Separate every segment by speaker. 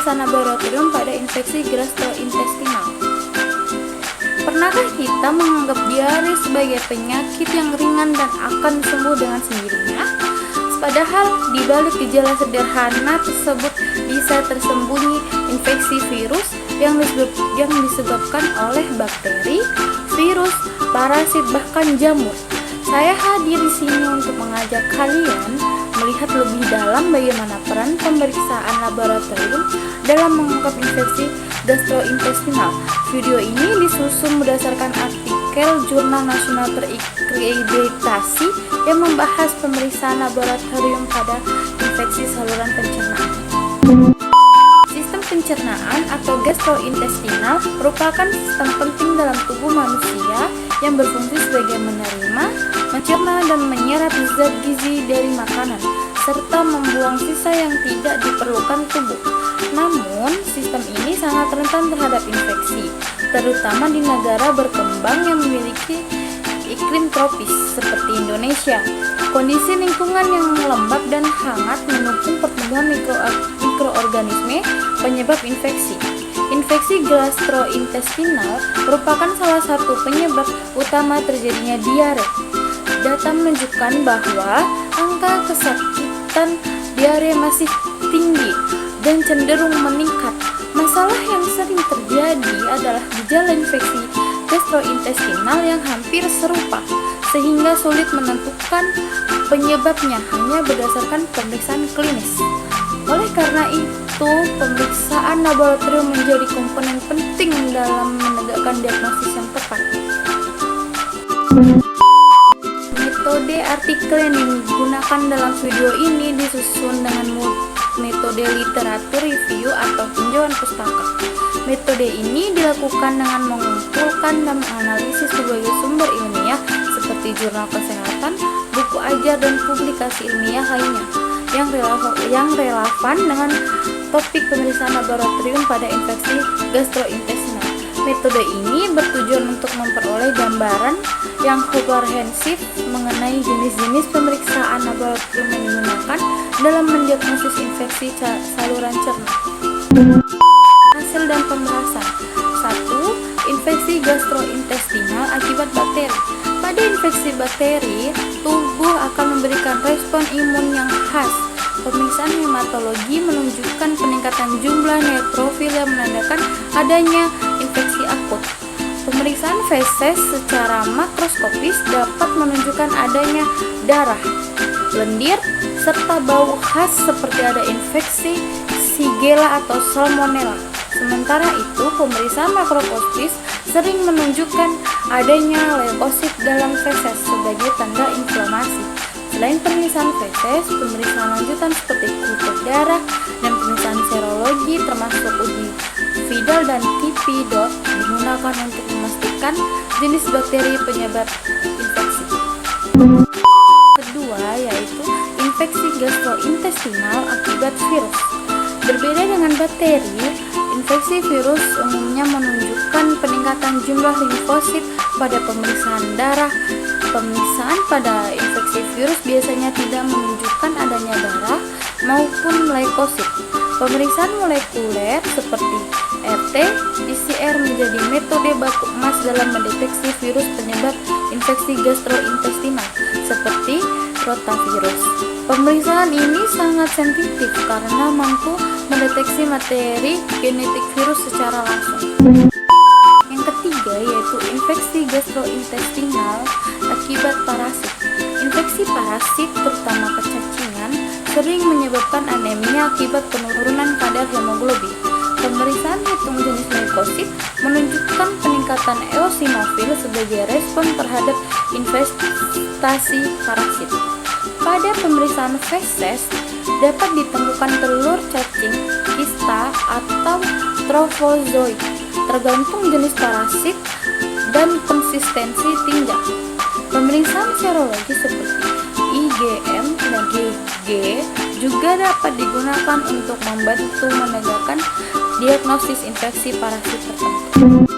Speaker 1: pemeriksaan laboratorium pada infeksi gastrointestinal. Pernahkah kita menganggap diare sebagai penyakit yang ringan dan akan sembuh dengan sendirinya? Padahal di balik gejala sederhana tersebut bisa tersembunyi infeksi virus yang disebabkan oleh bakteri, virus, parasit, bahkan jamur. Saya hadir di sini untuk mengajak kalian melihat lebih dalam bagaimana peran pemeriksaan laboratorium dalam mengungkap infeksi gastrointestinal. Video ini disusun berdasarkan artikel Jurnal Nasional Terakreditasi yang membahas pemeriksaan laboratorium pada infeksi saluran pencernaan. Sistem pencernaan atau gastrointestinal merupakan sistem penting dalam tubuh manusia yang berfungsi sebagai menerima, mencerna, dan menyerap zat gizi dari makanan, serta membuang sisa yang tidak diperlukan tubuh. Namun, sistem ini sangat rentan terhadap infeksi, terutama di negara berkembang yang memiliki iklim tropis seperti Indonesia. Kondisi lingkungan yang lembab dan hangat mendukung pertumbuhan mikroorganisme penyebab infeksi. Infeksi gastrointestinal merupakan salah satu penyebab utama terjadinya diare. Data menunjukkan bahwa angka kesakitan diare masih tinggi dan cenderung meningkat. Masalah yang sering terjadi adalah gejala infeksi gastrointestinal yang hampir serupa, sehingga sulit menentukan penyebabnya hanya berdasarkan pemeriksaan klinis. Oleh karena itu, pemeriksaan laboratorium menjadi komponen penting dalam menegakkan diagnosis yang tepat. Metode artikel yang digunakan dalam video ini disusun dengan metode literatur review atau tinjauan pustaka. Metode ini dilakukan dengan mengumpulkan dan menganalisis berbagai sumber ilmiah seperti jurnal kesehatan, buku ajar, dan publikasi ilmiah lainnya yang relevan dengan topik pemeriksaan laboratorium pada infeksi gastrointestinal. Metode ini bertujuan untuk memperoleh gambaran yang komprehensif mengenai jenis-jenis pemeriksaan laboratorium yang digunakan dalam mendiagnosis infeksi saluran cerna. Hasil dan pembahasan. 1. Infeksi gastrointestinal akibat bakteri. Pada infeksi bakteri, tubuh akan memberikan respon imun yang khas. Pemeriksaan hematologi menunjukkan peningkatan jumlah neutrofil yang menandakan adanya infeksi akut. Pemeriksaan feses secara makroskopis dapat menunjukkan adanya darah, lendir, serta bau khas seperti ada infeksi Shigella atau Salmonella. Sementara itu, pemeriksaan makroskopis sering menunjukkan adanya leukosit dalam feses sebagai tanda inflamasi. Selain pemeriksaan feses, pemeriksaan lanjutan seperti kultur darah dan pemeriksaan serologi termasuk uji Vidal dan TB DOT digunakan untuk memastikan jenis bakteri penyebab infeksi. Kedua, yaitu infeksi gastrointestinal akibat virus. Berbeda dengan bakteri, infeksi virus umumnya menunjukkan peningkatan jumlah limfosit pada pemeriksaan darah. Pemeriksaan pada infeksi virus biasanya tidak menunjukkan adanya darah maupun leukosit. Pemeriksaan molekuler seperti RT, PCR menjadi metode baku emas dalam mendeteksi virus penyebab infeksi gastrointestinal seperti rotavirus. Pemeriksaan ini sangat sensitif karena mampu mendeteksi materi genetik virus secara langsung. Yang ketiga yaitu infeksi gastrointestinal akibat parasit. Infeksi parasit, terutama kecacingan, sering menyebabkan anemia akibat penurunan kadar hemoglobin. Pemeriksaan hitung jenis leukosit menunjukkan peningkatan eosinofil sebagai respon terhadap investasi parasit. Pada pemeriksaan feses dapat ditemukan telur cacing, kista, atau trofozoid, tergantung jenis parasit dan konsistensi tinja. Pemeriksaan serologi seperti IgM dan IgG juga dapat digunakan untuk membantu menegakkan diagnosis infeksi parasit tertentu.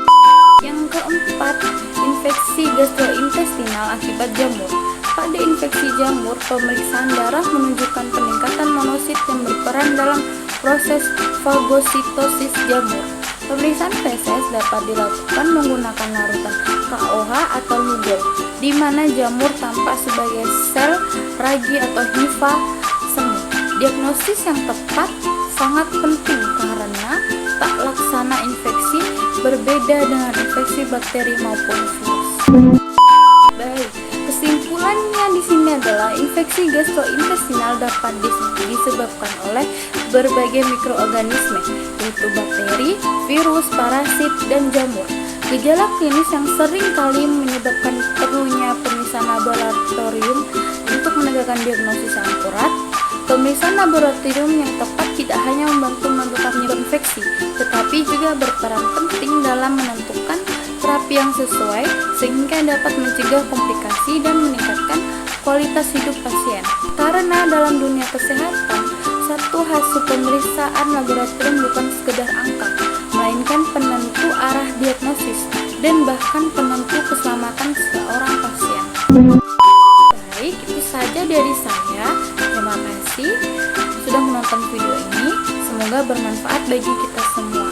Speaker 1: Yang keempat, infeksi gastrointestinal akibat jamur. Pada infeksi jamur, pemeriksaan darah menunjukkan peningkatan monosit yang berperan dalam proses fagositosis jamur. Pemeriksaan feses dapat dilakukan menggunakan larutan KOH atau Lugol, di mana jamur tampak sebagai sel ragi atau hifa semu. Diagnosis yang tepat sangat penting karena tak laksana infeksi berbeda dengan infeksi bakteri maupun virus. Baik, kesimpulannya di sini adalah infeksi gastrointestinal dapat disebabkan oleh berbagai mikroorganisme, yaitu bakteri, virus, parasit, dan jamur. Gejala klinis yang sering kali menyebabkan perlunya pemeriksaan laboratorium untuk menegakkan diagnosis yang akurat. Pemeriksaan laboratorium yang tepat tidak hanya membantu menentukan penyebab infeksi, tetapi juga berperan penting dalam menentukan terapi yang sesuai sehingga dapat mencegah komplikasi dan meningkatkan kualitas hidup pasien. Karena dalam dunia kesehatan, satu hasil pemeriksaan laboratorium bukan sekedar angka, melainkan penentu arah diagnosis dan bahkan penentu keselamatan seorang pasien. Baik, itu saja dari saya. Terima kasih sudah menonton video ini. Semoga bermanfaat bagi kita semua.